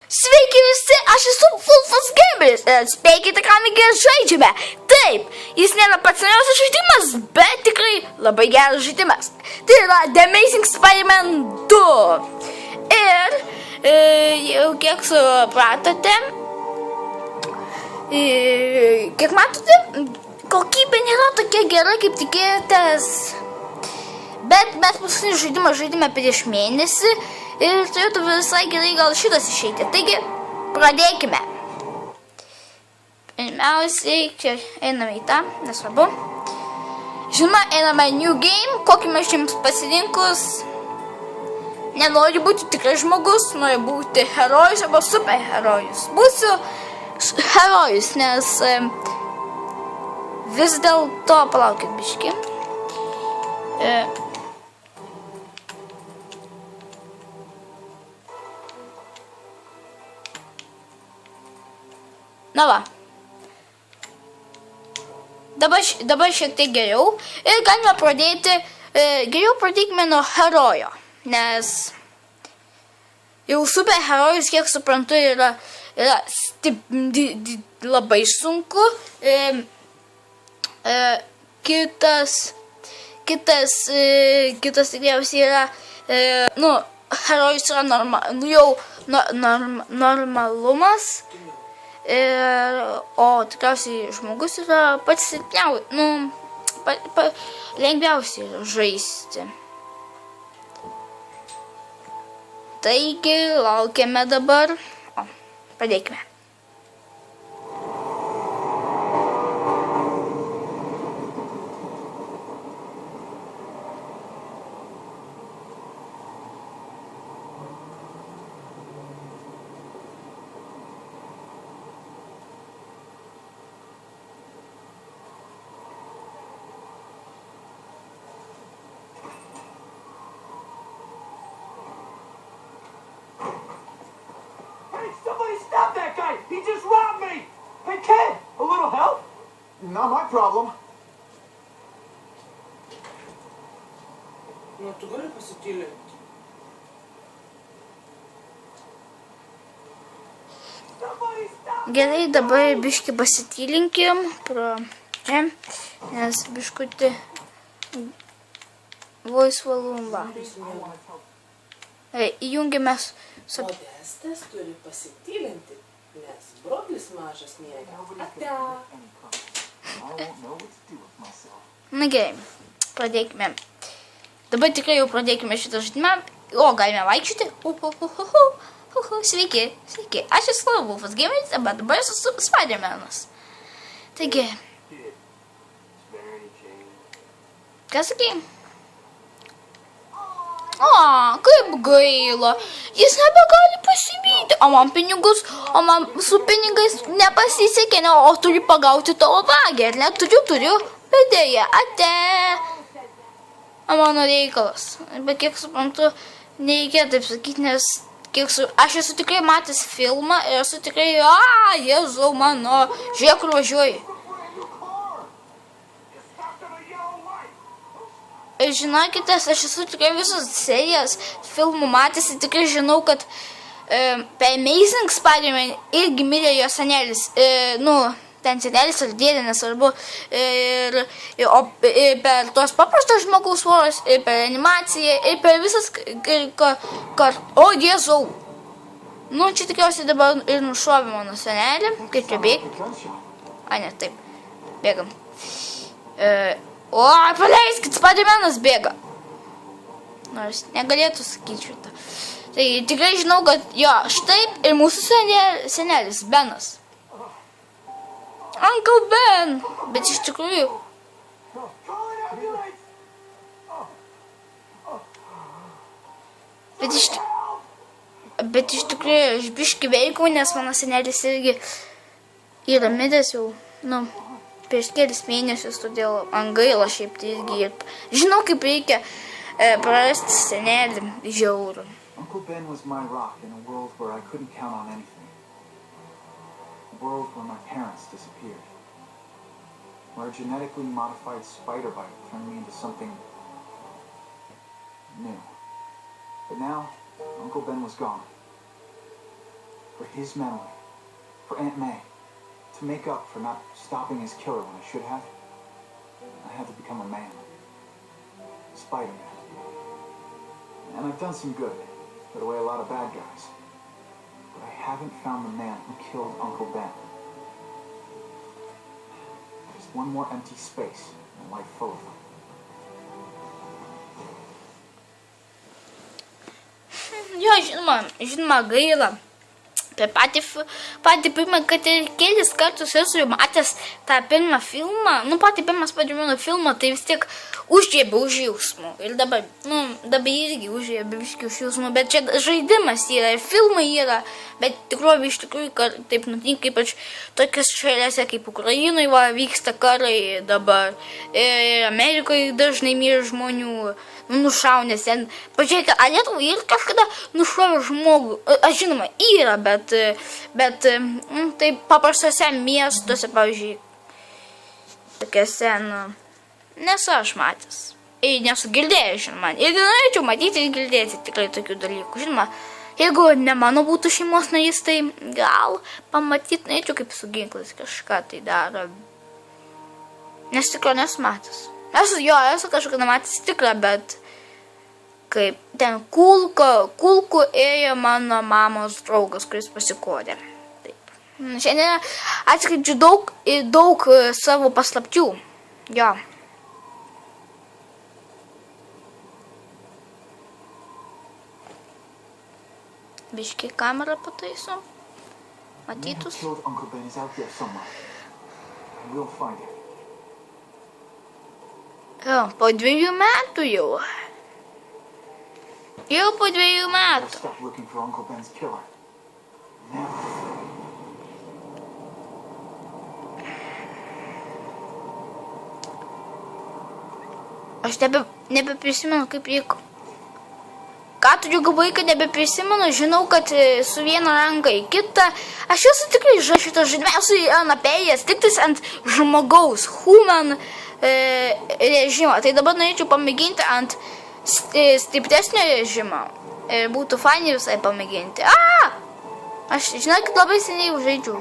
Sveiki visi, aš esu Fulfas Gameris ir spėkite, ką mes žaidžiame. Taip, jis nėra pats seniausias žaidimas, bet tikrai labai geras žaidimas. Tai yra The Amazing Spider-Man 2. Ir jau kiek supratote, kiek matote, kokybė nėra tokia gera, kaip tikėjotės. Bet mes paskutinį žaidimą žaidėme prieš mėnesį ir turėtų visai gerai gal šitas išeiti. Taigi, pradėkime. Pirmiausiai, čia einame į tą, nesvarbu. Žinoma, einame į New Game, kokį mes jums pasirinkus. Nenoriu būti tikrai žmogus, noriu būti herojus arba superherojus. Būsiu herojus, nes vis dėlto, palaukit biškį. Na va. Dabar šiek tiek geriau. Ir galime pradėti, geriau pradėkime nuo herojo. Nes jau superherojus, kiek suprantu, yra labai sunku. Kitas tikriausiai yra, herojus yra normalumas. O tikriausiai žmogus yra pats lengviausiai žaisti. Taigi, laukiame dabar. Pradėkime. Stop that guy! He just robbed me! Hey, kid! A little help? Not my problem. Ну, tu gali pasitilinti. Gerai, dabar biškį pasitylinkim pro čia, nes biškutį voice valumba. Įjungime su... Modestas turi pasitilinti, nes brolis mažas miega. Ate. Na gerai, pradėkime. Dabar tikrai jau pradėkime šitą žaidimą. O, galime vaikščioti. Sveiki, sveiki. Aš esu Fulfas Gameris, bet dabar esu Spider-Manas. Taigi. Ką sakei? O, kaip gaila. Jis nebegali pasimyti. O man su pinigais nepasisekė, o turiu pagauti tavo vagį. Ar ne? Turiu. Bet dėja, ate. O mano reikalas. Bet kiek suprantu, nereikia taip sakyti, nes aš esu tikrai matęs filmą ir esu tikrai, Jėzau mano, žiūrėk, kur važiuoji. Ir žinokite, aš esu tikrai visos serijas filmų matęs ir tikrai žinau, kad per Amazing Spider-Man irgi mirė jo senelis. Ten senelis ar dėdė, nesvarbu. Ir per tos paprastos žmogaus voros, ir per animaciją, ir per visas, o Jėzau. Čia tikriausiai dabar ir nušovė mano senelį. Kaip čia bėgti? Ne, taip. Bėgam. O, paleiskit, Spider-Manas bėga. Nors negalėtų sakyti šitą. Tai tikrai žinau, kad jo, štai ir mūsų senelis, Benas. Uncle Ben. Bet iš tikrųjų. Bet iš tikrųjų aš biškį veikau, nes mano senelis irgi yra miręs jau, prieš kelis mėnesius, todėl man gaila šiaip tai irgi. Žinau, kaip reikia prarasti senelį žiaurų. Uncle Ben was my rock in a world where I couldn't count on anything. A world where my parents disappeared. Where a genetically modified spider bite turned me into something new. But now, Uncle Ben was gone. for his memory, for Aunt May, to make up for not stopping his killer when I should have, I had to become a man. Spider-Man. And I've done some good, put away a lot of bad guys. But I haven't found the man who killed Uncle Ben. There's one more empty space in a life full of them. Jo, žinoma, gaila. Per patį pirmą, kad ir kelis kartus esu matęs tą pirmą filmą, patį pirmą Spider-Man'o filmą, tai vis tiek užžiebė už jausmų. Ir dabar irgi užžiebė už jausmų, bet čia žaidimas yra, ir filmai yra, bet tikrovė iš tikrųjų, kad taip nutinka, ypač tokias šalyse kaip Ukrainoje vyksta karai dabar, ir Amerikoje dažnai mirė žmonių, nušaunės ten. Pažiūrėkite, ar Lietuvoje ir kažkada nušovė žmogų? Aš žinoma, yra, bet tai paprastose miestuose, pavyzdžiui, tokiuose, nesu aš matęs. Ir nesu girdėjęs, žinoma. Ir norėčiau matyti ir girdėti tikrai tokių dalykų. Žinoma, jeigu ne mano būtų šeimos narys, tai gal pamatyti norėčiau kaip su ginklais kažką tai daro. Nes tikrai nesu matęs. Esu kažkada matęs tikrą, bet kaip ten kulku ėjo mano mamos draugas, kuris pasikodė. Taip. Šiandien atskleidžiu daug savo paslapčių. Jo. Biškai kamerą pataiso. Matytus. Uncle Ben is out there somewhere. We'll find him. Po 2 metų jau. Jau po 2 metų. Stop looking for Uncle Ben's killer. Now. Aš nebeprisimenu, kaip vyko. Ką turiu galvoje, kad nebeprisimenu, žinau, kad su viena ranka į kitą. Aš esu tikrai šitą žaidimą, esu apėjęs tiktais ant žmogaus, human režimo. Tai dabar norėčiau pamėginti ant stipresnio režimo. Ir būtų fainai visai pamėginti. Aš žinau, kad labai seniai žaidžiu.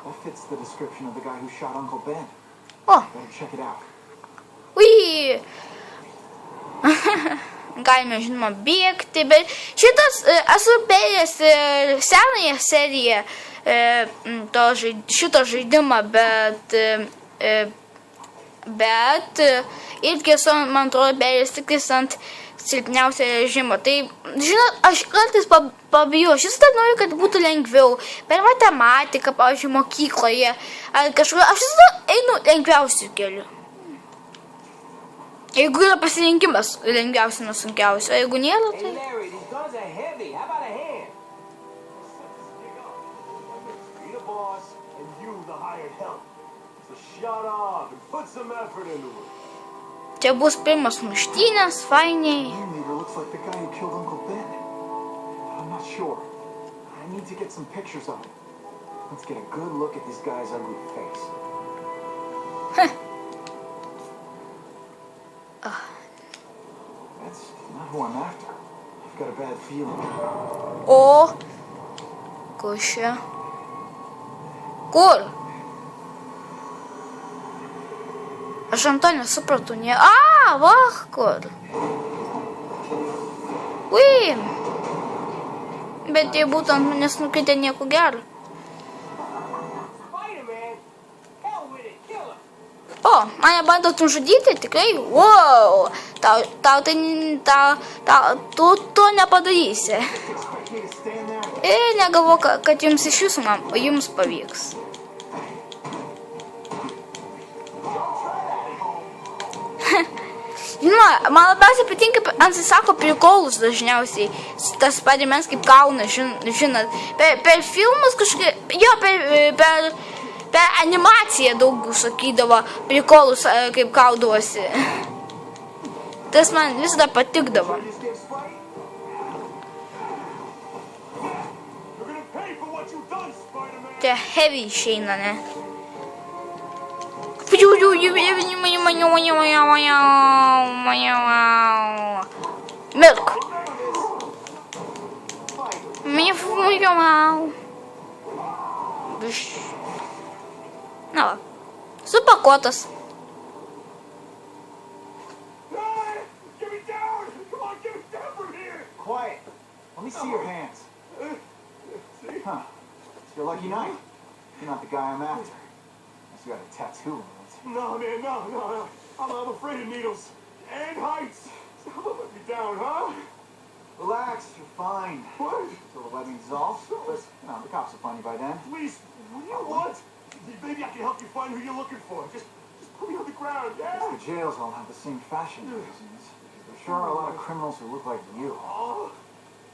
That fits the description of the guy who shot Uncle Ben. Oh. Better check it out. Ui. Galime, žinoma, bėgti, bet šitas esu perėjęs senąją seriją šito žaidimą, bet irgi esu, man atrodo, perėjęs tik ant silpniausio režimo. Tai, žinot, aš kartais pabijau, aš vis dar noriu, kad būtų lengviau. Per matematiką, pavyzdžiui, mokykloje, ar kažkur, aš vis dar einu lengviausių kelių. Jeigu yra pasirinkimas lengviausia nuo sunkiausio, jeigu nėra, tai... Hey Larry, these guns are heavy. How about a hand? Be the boss and you the hired help. So shut up and put some effort into it. Čia bus pirmas muštynės, fainiai. Ringleader looks like the guy who killed Uncle Ben. I'm not sure. I need to get some pictures of him. Let's get a good look at this guy's ugly face. That's not who I'm after. I've got a bad feeling. O, kas čia? Kur? Aš ant to nesupratau, va, kur? Ui, bet jei būtų ant manęs nukritę nieko gero. Spider-Man, hell with it, kill him. O, mane bandot nužudyti, tikrai? Wow, tu to nepadarysi. Expect me to stand there? Ir negalvoju, kad jums iš jūsų jums pavyks. Žinoma, man labiausiai patinka, ant sako prikolus dažniausiai, tas Spider-Man's kaip kauna, žinot, per filmus kažkaip, jo, per animaciją daug sakydavo prikolus, kaip kaudavosi. Tas man visada patikdavo. You're gonna pay for what you've done, Spider-Man. Tie heavy išeina, ne? Milk. Na va. Supakuotas. Hey, get me down! Come on, get me down from here! Quiet. Let me see your hands. See? Huh. It's your lucky night. You're not the guy I'm after. Unless you got a tattoo on it. No, man, no. I'm afraid of needles. And heights. Stop let me down, huh? Relax, you're fine. What? Until the wedding dissolves. But, the cops will find you by then. Please, what do you want? Maybe I can help you find who you're looking for. Just put me on the ground, yeah? The jails all have the same fashion magazines. There sure are a lot of criminals who look like you. Oh,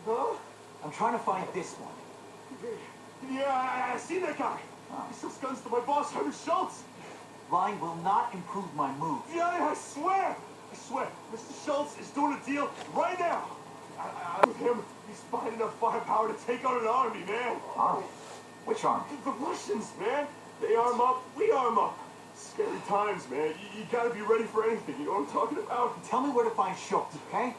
huh? I'm trying to find this one. Yeah, I seen that guy. He sells guns to my boss, Henry Schultz. Lying will not improve my mood. Yeah, I swear. Mr. Schultz is doing a deal right now. With him, he's buying enough firepower to take on an army, man. Army? Which army? The Russians, man. They arm up, we arm up. Scary times, man. You gotta be ready for anything. You know what I'm talking about? Tell me where to find Schultz, okay?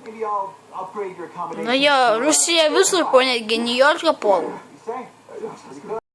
Maybe I'll upgrade your accommodation. Ну я Росія вислухає Нью-Йорка Пол. You say? Sounds pretty good.